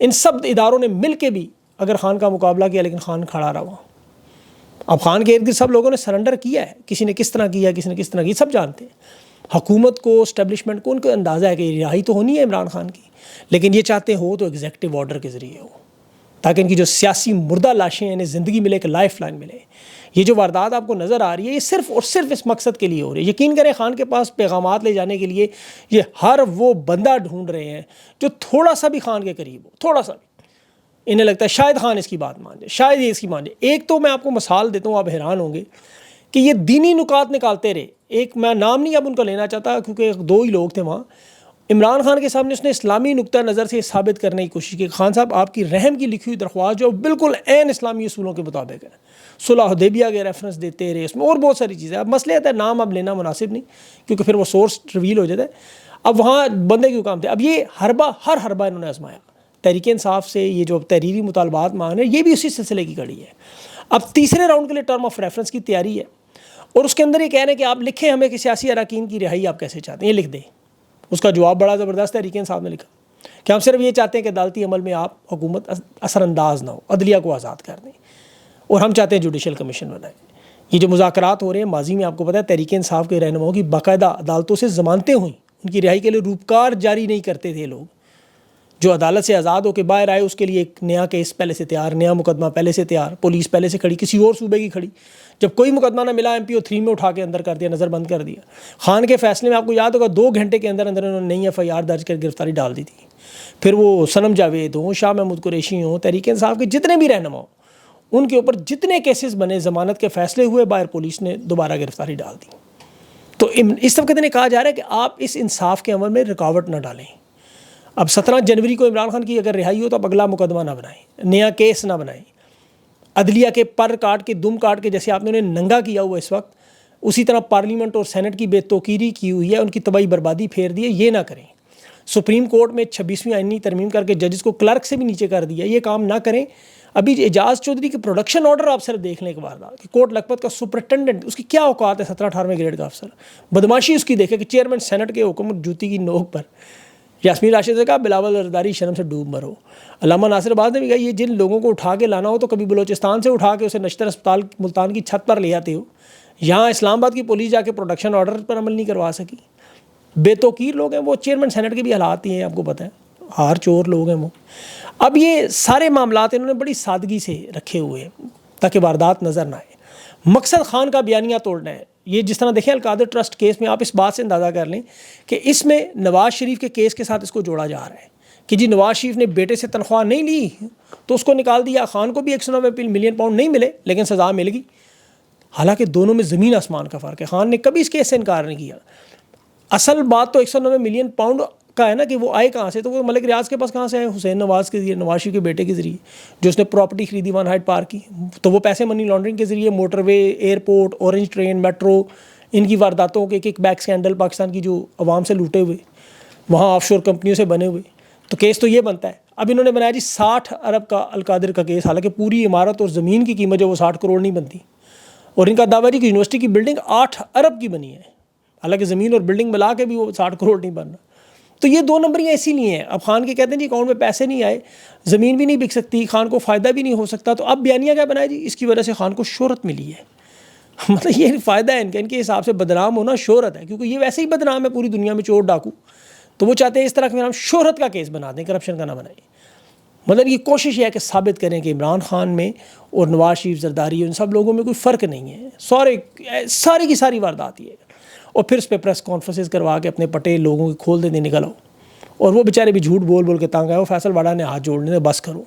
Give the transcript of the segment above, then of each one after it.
ان سب اداروں نے مل کے بھی اگر خان کا مقابلہ کیا لیکن خان کھڑا رہا وہاں. اب خان کے ارد گرد سب لوگوں نے سرنڈر کیا ہے, کسی نے کس طرح کیا, کسی نے کس طرح کی, سب جانتے ہیں. حکومت کو, اسٹیبلشمنٹ کو ان کو اندازہ ہے کہ رہائی تو ہونی ہے عمران خان کی, لیکن یہ چاہتے ہو تو ایگزیکٹو آرڈر کے ذریعے ہو, تاکہ ان کی جو سیاسی مردہ لاشیں ہیں انہیں زندگی ملے, کہ لائف لائن ملے. یہ جو واردات آپ کو نظر آ رہی ہے یہ صرف اور صرف اس مقصد کے لیے ہو رہی ہے. یقین کریں خان کے پاس پیغامات لے جانے کے لیے یہ ہر وہ بندہ ڈھونڈ رہے ہیں جو تھوڑا سا بھی خان کے قریب ہو, تھوڑا سا بھی. انہیں لگتا ہے شاید خان اس کی بات مان جائے, شاید یہ اس کی مان جائے. ایک تو میں آپ کو مثال دیتا ہوں, آپ حیران ہوں گے کہ یہ دینی نکات نکالتے رہے. ایک میں نام نہیں اب ان کا لینا چاہتا کیونکہ 2 ہی لوگ تھے وہاں. عمران خان کے سامنے اس نے اسلامی نقطہ نظر سے ثابت کرنے کی کوشش کی, خان صاحب آپ کی رحم کی لکھی ہوئی درخواست جو بالکل عین اسلامی اصولوں کے مطابق ہے, صلح حدیبیہ کے ریفرنس دیتے رہے, اس میں اور بہت ساری چیزیں. اب مسئلہ آتا ہے نام اب لینا مناسب نہیں کیونکہ پھر وہ سورس ریویل ہو جاتا ہے. اب وہاں بندے کیوں کام تھے. اب یہ ہر حربہ انہوں نے آزمایا. تحریک انصاف سے یہ جو تحریری مطالبات مانگ رہے ہیں یہ بھی اسی سلسلے کی کڑی ہے. اب تیسرے راؤنڈ کے لیے ٹرم آف ریفرنس کی تیاری ہے اور اس کے اندر یہ کہہ رہے ہیں کہ آپ لکھیں ہمیں کہ سیاسی اراکین کی رہائی آپ کیسے چاہتے ہیں, یہ لکھ دیں. اس کا جواب بڑا زبردست ہے. تحریک انصاف نے لکھا کہ ہم صرف یہ چاہتے ہیں کہ عدالتی عمل میں آپ حکومت اثر انداز نہ ہو, عدلیہ کو آزاد کر دیں, اور ہم چاہتے ہیں جوڈیشل کمیشن بنائیں. یہ جو مذاکرات ہو رہے ہیں ماضی میں آپ کو پتہ ہے تحریک انصاف کے رہنماؤں کی باقاعدہ عدالتوں سے ضمانتیں ہوئیں, ان کی رہائی کے لیے روپکار جاری نہیں کرتے تھے لوگ. جو عدالت سے آزاد ہو کے باہر آئے اس کے لیے ایک نیا کیس پہلے سے تیار, نیا مقدمہ پہلے سے تیار, پولیس پہلے سے کھڑی, کسی اور صوبے کی کھڑی. جب کوئی مقدمہ نہ ملا MPO 3 میں اٹھا کے اندر کر دیا, نظر بند کر دیا. خان کے فیصلے میں آپ کو یاد ہوگا 2 گھنٹے کے اندر انہوں نے نئی FIR درج کر گرفتاری ڈال دی تھی. پھر وہ صنم جاوید ہوں, شاہ محمود قریشی ہوں, تحریک انصاف کے جتنے بھی رہنما ہوں, ان کے اوپر جتنے کیسز بنے, ضمانت کے فیصلے ہوئے, باہر پولیس نے دوبارہ گرفتاری ڈال دی. تو اس وقت انہیں کہا جا رہا ہے کہ آپ اس انصاف کے عمل میں رکاوٹ نہ ڈالیں. اب 17 جنوری کو عمران خان کی اگر رہائی ہو تو اب اگلا مقدمہ نہ بنائیں, نیا کیس نہ بنائیں. عدلیہ کے پر کاٹ کے دم کاٹ کے جیسے آپ نے انہیں ننگا کیا ہوا اس وقت, اسی طرح پارلیمنٹ اور سینٹ کی بے توقیری کی ہوئی ہے, ان کی تباہی بربادی پھیر دی ہے. یہ نہ کریں. سپریم کورٹ میں 26ویں آئینی ترمیم کر کے ججز کو کلرک سے بھی نیچے کر دیا, یہ کام نہ کریں. ابھی اعجاز چودھری کے پروڈکشن آرڈر آپ صرف دیکھ لیں ایک بار کہ کوٹ لکھپت کا سپرنٹینڈنٹ, اس کی کیا اوقات ہے 17-18ویں گریڈ کا افسر, بدماشی اس کی دیکھے کہ چیئرمین سینٹ کے حکم جوتی کی نوک پر. یاسمین راشد سے کہا بلاول زرداری شرم سے ڈوب مرو. علامہ ناصر عباس نے بھی کہا یہ جن لوگوں کو اٹھا کے لانا ہو تو کبھی بلوچستان سے اٹھا کے اسے نشتر اسپتال ملتان کی چھت پر لے آتے ہو. یہاں اسلام آباد کی پولیس جا کے پروڈکشن آرڈر پر عمل نہیں کروا سکی. بے توقیر لوگ ہیں وہ, چیئرمین سینٹ کے بھی حالات ہی ہیں آپ کو پتہ ہے, ہار چور لوگ ہیں وہ. اب یہ سارے معاملات انہوں نے بڑی سادگی سے رکھے ہوئے ہیں تاکہ واردات نظر نہ آئے. مقصد خان کا بیانیہ توڑنا ہے. یہ جس طرح دیکھیں القادر ٹرسٹ کیس میں آپ اس بات سے اندازہ کر لیں کہ اس میں نواز شریف کے کیس کے ساتھ اس کو جوڑا جا رہا ہے کہ جی نواز شریف نے بیٹے سے تنخواہ نہیں لی تو اس کو نکال دیا, خان کو بھی 190 ملین پاؤنڈ نہیں ملے لیکن سزا مل گئی. حالانکہ دونوں میں زمین آسمان کا فرق ہے. خان نے کبھی اس کیس سے انکار نہیں کیا. اصل بات تو 190 ملین پاؤنڈ کا ہے نا کہ وہ آئے کہاں سے, تو وہ ملک ریاض کے پاس کہاں سے آئے, حسین نواز کے ذریعے, نواز شریف کے بیٹے کے ذریعے جو اس نے پراپرٹی خریدی ون ہائٹ پارک کی, تو وہ پیسے منی لانڈرنگ کے ذریعے موٹر وے, ایئرپورٹ, اورنج ٹرین, میٹرو, ان کی وارداتوں کے کک بیک اسکینڈل پاکستان کی جو عوام سے لوٹے ہوئے, وہاں آف شور کمپنیوں سے بنے ہوئے, تو کیس تو یہ بنتا ہے. اب انہوں نے بنایا جی 60 ارب کا القادر کا کیس, حالانکہ پوری عمارت اور زمین کی قیمت جو وہ 60 کروڑ نہیں بنتی, اور ان کا دعویٰ جی کہ یونیورسٹی کی بلڈنگ 8 ارب کی بنی ہے, حالانکہ زمین اور بلڈنگ ملا کے بھی وہ 60 کروڑ نہیں بن رہا. تو یہ 2 نمبریاں اسی لیے ہیں. اب خان کے کہتے ہیں جی اکاؤنٹ میں پیسے نہیں آئے, زمین بھی نہیں بک سکتی, خان کو فائدہ بھی نہیں ہو سکتا, تو اب بیانیہ کیا بنایا جی اس کی وجہ سے خان کو شہرت ملی ہے. مطلب یہ فائدہ ہے ان کے حساب سے بدنام ہونا شہرت ہے, کیونکہ یہ ویسے ہی بدنام ہے پوری دنیا میں چور ڈاکو, تو وہ چاہتے ہیں اس طرح کا نام شہرت کا کیس بنا دیں, کرپشن کا نہ بنائیں. مطلب یہ کوشش یہ ہے کہ ثابت کریں کہ عمران خان میں اور نواز شریف زرداری ان سب لوگوں میں کوئی فرق نہیں ہے, ساری کی ساری واردات یہ ہے. اور پھر اس پہ پریس کانفرنسز کروا کے اپنے پٹے لوگوں کے کھول دیتے نکل آؤ, اور وہ بیچارے بھی جھوٹ بول بول کے تانگ آئے. وہ فیصل واڑا نے ہاتھ جوڑنے نے بس کرو,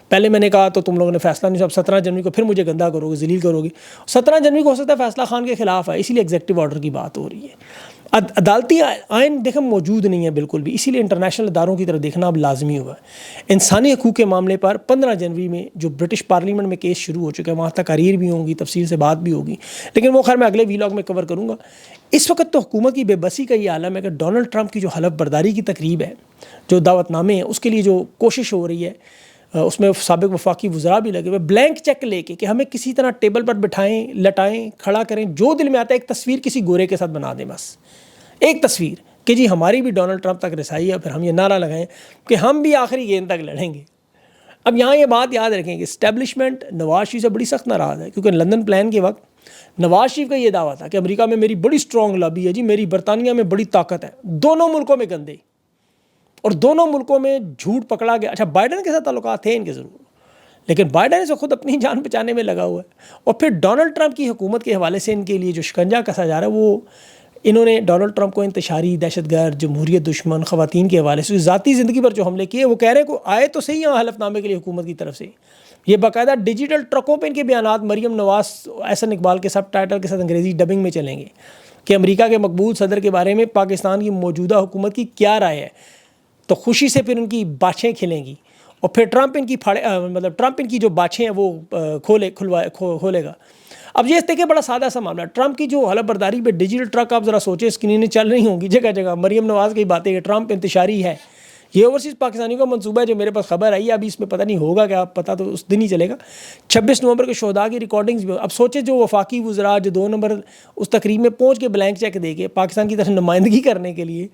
پہلے میں نے کہا تو تم لوگوں نے فیصلہ نہیں, اب 17 جنوری کو پھر مجھے گندا کرو گے, ذلیل کرو گے. 17 جنوری کو ہو سکتا ہے فیصلہ خان کے خلاف ہے, اسی لیے ایگزیکٹو آرڈر کی بات ہو رہی ہے. عدالتی آئین دیکھیں موجود نہیں ہے بالکل بھی, اسی لیے انٹرنیشنل اداروں کی طرف دیکھنا اب لازمی ہوا ہے. انسانی حقوق کے معاملے پر 15 جنوری میں جو برٹش پارلیمنٹ میں کیس شروع ہو چکا ہے, وہاں تقاریر بھی ہوں گی, تفصیل سے بات بھی ہوگی, لیکن وہ خیر میں اگلے ویلاگ میں کور کروں گا. اس وقت تو حکومت کی بے بسی کا یہ عالم ہے کہ ڈونلڈ ٹرمپ کی جو حلف برداری کی تقریب ہے, جو دعوت نامے ہیں, اس کے لیے جو کوشش ہو رہی ہے, اس میں سابق وفاقی وزراء بھی لگے ہوئے, بلینک چیک لے کے کہ ہمیں کسی طرح ٹیبل پر بٹھائیں, لٹائیں, کھڑا کریں, جو دل میں آتا ہے ایک تصویر کسی گورے کے ساتھ بنا دیں, بس ایک تصویر کہ جی ہماری بھی ڈونلڈ ٹرمپ تک رسائی ہے. پھر ہم یہ نعرہ لگائیں کہ ہم بھی آخری گیند تک لڑیں گے. اب یہاں یہ بات یاد رکھیں کہ اسٹیبلشمنٹ نواز شریف سے بڑی سخت ناراض ہے، کیونکہ لندن پلان کے وقت نواز شریف کا یہ دعویٰ تھا کہ امریکہ میں میری بڑی اسٹرانگ لابی ہے جی، میری برطانیہ میں بڑی طاقت ہے، دونوں ملکوں میں گندے، اور دونوں ملکوں میں جھوٹ پکڑا گیا۔ اچھا بائیڈن کے ساتھ تعلقات تھے ان کے ضرور، لیکن بائیڈن سے خود اپنی جان بچانے میں لگا ہوا ہے، اور پھر ڈونلڈ ٹرمپ کی حکومت کے حوالے سے ان کے لیے جو شکنجہ کسا جا رہا ہے، وہ انہوں نے ڈونلڈ ٹرمپ کو انتشاری دہشت گرد، جمہوریت دشمن، خواتین کے حوالے سے ذاتی زندگی پر جو حملے کیے، وہ کہہ رہے ہیں کہ آئے تو صحیح یہاں حلف نامے کے لیے حکومت کی طرف سے، یہ باقاعدہ ڈیجیٹل ٹرکوں پہ ان کے بیانات مریم نواز احسن اقبال کے سب ٹائٹل کے ساتھ انگریزی ڈبنگ میں چلیں گے کہ امریکہ کے مقبول صدر کے بارے میں پاکستان کی موجودہ حکومت کی کیا رائے ہے، تو خوشی سے پھر ان کی باچھیں کھلیں گی، اور پھر ٹرمپ ان کی جو باچھیں ہیں وہ کھولے گا۔ اب یہ دیکھیں بڑا سادہ سا معاملہ، ٹرمپ کی جو حلف برداری پہ ڈیجیٹل ٹرک، آپ ذرا سوچیں اسکرینیں چل رہی ہوں گی جگہ جگہ، مریم نواز کی باتیں کہ ٹرمپ انتشاری ہے، یہ اوورسیز پاکستانیوں کا منصوبہ ہے جو میرے پاس خبر آئی ہے، ابھی اس میں پتہ نہیں ہوگا کیا، پتہ تو اس دن ہی چلے گا۔ 26 نومبر کے شہداء کی ریکارڈنگز بھی، اب سوچیں جو وفاقی وزراء جو 2 نمبر اس تقریب میں پہنچ کے بلینک چیک دے کے پاکستان کی طرف نمائندگی کرنے کے لیے،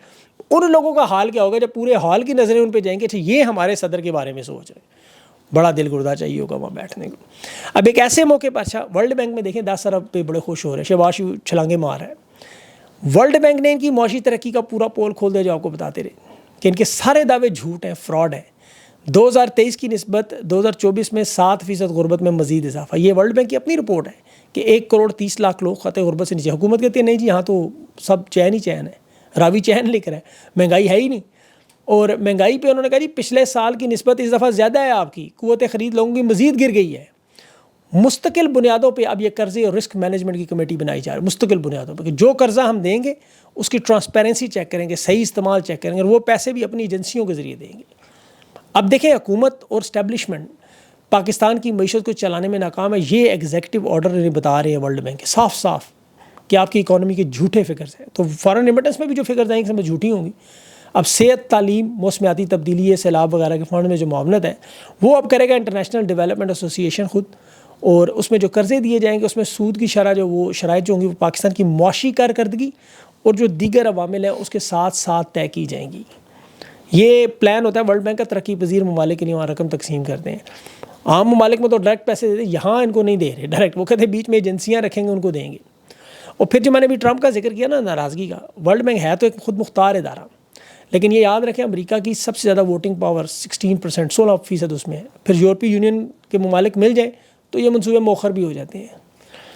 ان لوگوں کا حال کیا ہوگا جب پورے حال کی نظریں ان پہ جائیں گے، اچھا یہ ہمارے صدر کے بارے میں سوچ رہے ہیں، بڑا دل گردہ چاہیے ہوگا وہاں بیٹھنے کو۔ اب ایک ایسے موقع پر، اچھا ورلڈ بینک میں دیکھیں 10 ارب پہ بڑے خوش ہو رہے ہیں، شہباز شریف چھلانگے مار رہا ہے۔ ورلڈ بینک نے ان کی معاشی ترقی کا پورا پول کھول دیا جو آپ کو بتاتے رہے کہ ان کے سارے دعوے جھوٹ ہیں، فراڈ ہیں۔ 2023 کی نسبت 2024 میں 7% غربت میں مزید اضافہ، یہ ورلڈ بینک کی اپنی رپورٹ ہے کہ 1,30,00,000 لوگ خطے غربت سے نیچے۔ حکومت کہتی ہے نہیں جی یہاں تو سب چین ہی چین ہے، راوی چین لکھ رہا ہے، مہنگائی ہے ہی نہیں، اور مہنگائی پہ انہوں نے کہا جی پچھلے سال کی نسبت اس دفعہ زیادہ ہے، آپ کی قوت خرید لوگوں کی مزید گر گئی ہے۔ مستقل بنیادوں پہ اب یہ قرضے اور رسک مینجمنٹ کی کمیٹی بنائی جا رہی ہے، مستقل بنیادوں پہ کہ جو قرضہ ہم دیں گے اس کی ٹرانسپیرنسی چیک کریں گے، صحیح استعمال چیک کریں گے، اور وہ پیسے بھی اپنی ایجنسیوں کے ذریعے دیں گے۔ اب دیکھیں حکومت اور اسٹیبلشمنٹ پاکستان کی معیشت کو چلانے میں ناکام ہے، یہ ایگزیکٹو آرڈر بتا رہے ہیں ورلڈ بینک کے صاف صاف کہ آپ کی اکانومی کے جھوٹے فگرز ہیں۔ تو فارن ریمیٹنس میں بھی جو فگرز آئیں گے سب جھوٹی ہوں گی۔ اب صحت، تعلیم، موسمیاتی تبدیلی، سیلاب وغیرہ کے فنڈ میں جو معاونت ہے وہ اب کرے گا انٹرنیشنل ڈیولپمنٹ ایسوسی ایشن خود، اور اس میں جو قرضے دیے جائیں گے اس میں سود کی شرح جو وہ شرائط جو ہوں گی وہ پاکستان کی معاشی کارکردگی اور جو دیگر عوامل ہیں اس کے ساتھ ساتھ طے کی جائیں گی۔ یہ پلان ہوتا ہے ورلڈ بینک کا، ترقی پذیر ممالک کے لیے وہاں رقم تقسیم کرتے ہیں۔ عام ممالک میں تو ڈائریکٹ پیسے دیتے ہیں، یہاں ان کو نہیں دے رہے ڈائریکٹ، وہ کہتے ہیں بیچ میں ایجنسیاں رکھیں گے ان کو دیں گے۔ اور پھر جو میں نے بھی ٹرمپ کا ذکر کیا نا ناراضگی کا، ورلڈ بینک ہے تو ایک خود مختار ادارہ، لیکن یہ یاد رکھیں امریکہ کی سب سے زیادہ ووٹنگ پاور 16%، 16% اس میں ہے۔ پھر یورپی یونین کے ممالک مل جائیں تو یہ منصوبے مؤخر بھی ہو جاتے ہیں۔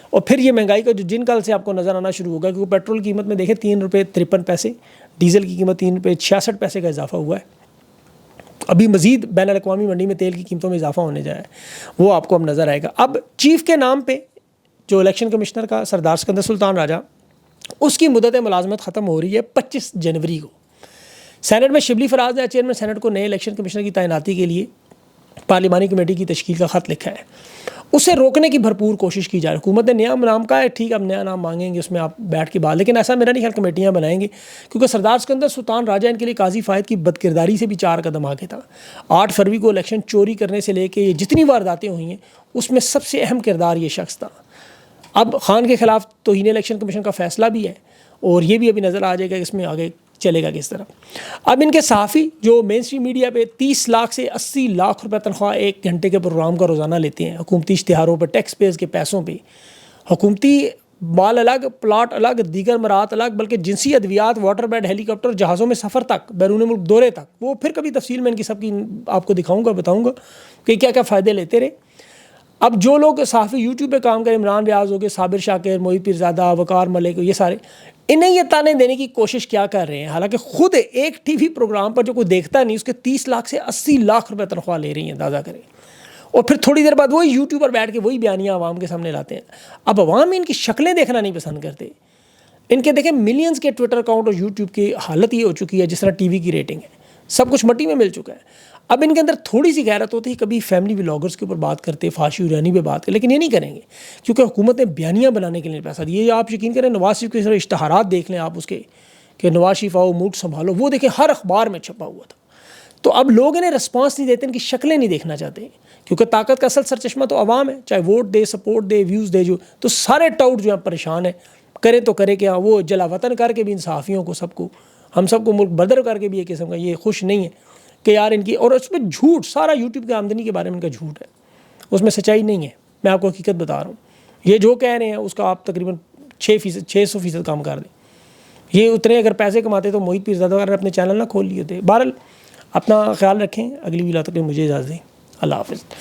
اور پھر یہ مہنگائی کا جو جن کل سے آپ کو نظر آنا شروع ہوگا، کیونکہ پیٹرول کی قیمت میں دیکھیں 3.53 روپے، ڈیزل کی قیمت 3.66 کا اضافہ ہوا ہے۔ ابھی مزید بین الاقوامی منڈی میں تیل کی قیمتوں میں اضافہ ہونے جا رہا ہے، وہ آپ کو اب نظر آئے گا۔ اب چیف کے نام پہ جو الیکشن کمشنر کا سردار سکندر سلطان راجہ، اس کی مدت ملازمت ختم ہو رہی ہے 25 جنوری کو۔ سینٹ میں شبلی فراز نے چیئرمین سینٹ کو نئے الیکشن کمشنر کی تعیناتی کے لیے پارلیمانی کمیٹی کی تشکیل کا خط لکھا ہے، اسے روکنے کی بھرپور کوشش کی جا رہی ہے۔ حکومت نے نیا نام کہا ہے، ٹھیک اب نیا نام مانگیں گے، اس میں آپ بیٹھ کے بات، لیکن ایسا میرا نہیں خیال کمیٹیاں بنائیں گے، کیونکہ سردار سکندر سلطان راجہ ان کے لیے قاضی فائد کی بدکرداری سے بھی 4 قدم آگے تھا۔ 8 فروری کو الیکشن چوری کرنے سے لے کے یہ جتنی وارداتیں ہوئی ہیں اس میں سب سے اہم کردار یہ شخص تھا۔ اب خان کے خلاف توہین الیکشن کمیشن کا فیصلہ بھی ہے، اور یہ بھی ابھی نظر آ جائے گا کہ اس میں آگے چلے گا کس طرح۔ اب ان کے صحافی جو مین اسٹریم میڈیا پہ 30 لاکھ سے 80 لاکھ روپے تنخواہ 1 گھنٹے کے پروگرام کا روزانہ لیتے ہیں، حکومتی اشتہاروں پہ، ٹیکس پیئرز کے پیسوں پہ، حکومتی مال الگ، پلاٹ الگ، دیگر مراعات الگ، بلکہ جنسی ادویات، واٹر بیڈ، ہیلی کاپٹر، جہازوں میں سفر تک، بیرون ملک دورے تک، وہ پھر کبھی تفصیل میں ان کی سب کی آپ کو دکھاؤں گا، بتاؤں گا کہ کیا کیا فائدے لیتے رہے۔ اب جو لوگ صحافی یوٹیوب پہ کام کریں، عمران ریاض ہو گئے، صابر شاکر، موہت پیرزادہ، وقار ملک، یہ سارے انہیں یہ تانے دینے کی کوشش کیا کر رہے ہیں، حالانکہ خود ایک ٹی وی پروگرام پر جو کوئی دیکھتا نہیں اس کے 30 لاکھ سے 80 لاکھ روپے تنخواہ لے رہی ہیں، اندازہ کریں، اور پھر تھوڑی دیر بعد وہی یوٹیوب پر بیٹھ کے وہی بیانیاں عوام کے سامنے لاتے ہیں۔ اب عوام ان کی شکلیں دیکھنا نہیں پسند کرتے، ان کے دیکھیں ملینز کے ٹویٹر اکاؤنٹ اور یوٹیوب کی حالت یہ ہو چکی ہے جس طرح ٹی وی کی ریٹنگ ہے، سب کچھ مٹی میں مل چکا ہے۔ اب ان کے اندر تھوڑی سی غیرت ہوتی ہے، کبھی فیملی ولاگرز کے اوپر بات کرتے، فحاشی ورانی پہ بات کرتے، لیکن یہ نہیں کریں گے کیونکہ حکومت نے بیانیاں بنانے کے لیے پیسہ دیا۔ یہ آپ یقین کریں نواز شریف کے سارے اشتہارات دیکھ لیں آپ اس کے کہ نواز شریف آؤ موڈ سنبھالو، وہ دیکھیں ہر اخبار میں چھپا ہوا تھا۔ تو اب لوگ انہیں رسپانس نہیں دیتے، ان کی شکلیں نہیں دیکھنا چاہتے، کیونکہ طاقت کا اصل سرچشمہ تو عوام ہے، چاہے ووٹ دے، سپورٹ دے، ویوز دے، جو تو سارے ٹاؤٹ جو ہیں پریشان ہیں، کریں تو کرے کیا، وہ جلا وطن کر کے بھی ان صحافیوں کو، سب کو، ہم سب کو ملک بدر کر کے بھی ایک قسم کا یہ خوش نہیں ہے کہ یار ان کی, اور اس میں جھوٹ, سارا یوٹیوب کی آمدنی کے بارے میں ان کا جھوٹ ہے, اس میں سچائی نہیں ہے. میں آپ کو حقیقت بتا رہا ہوں, یہ جو کہہ رہے ہیں اس کا آپ تقریباً 600% کام کر دیں. یہ اتنے اگر پیسے کماتے تو موہت پیرزادہ اگر اپنے چینل نہ کھول لیے تھے. بہرحال اپنا خیال رکھیں, اگلی ویلا تک مجھے اجازت دیں. اللہ حافظ.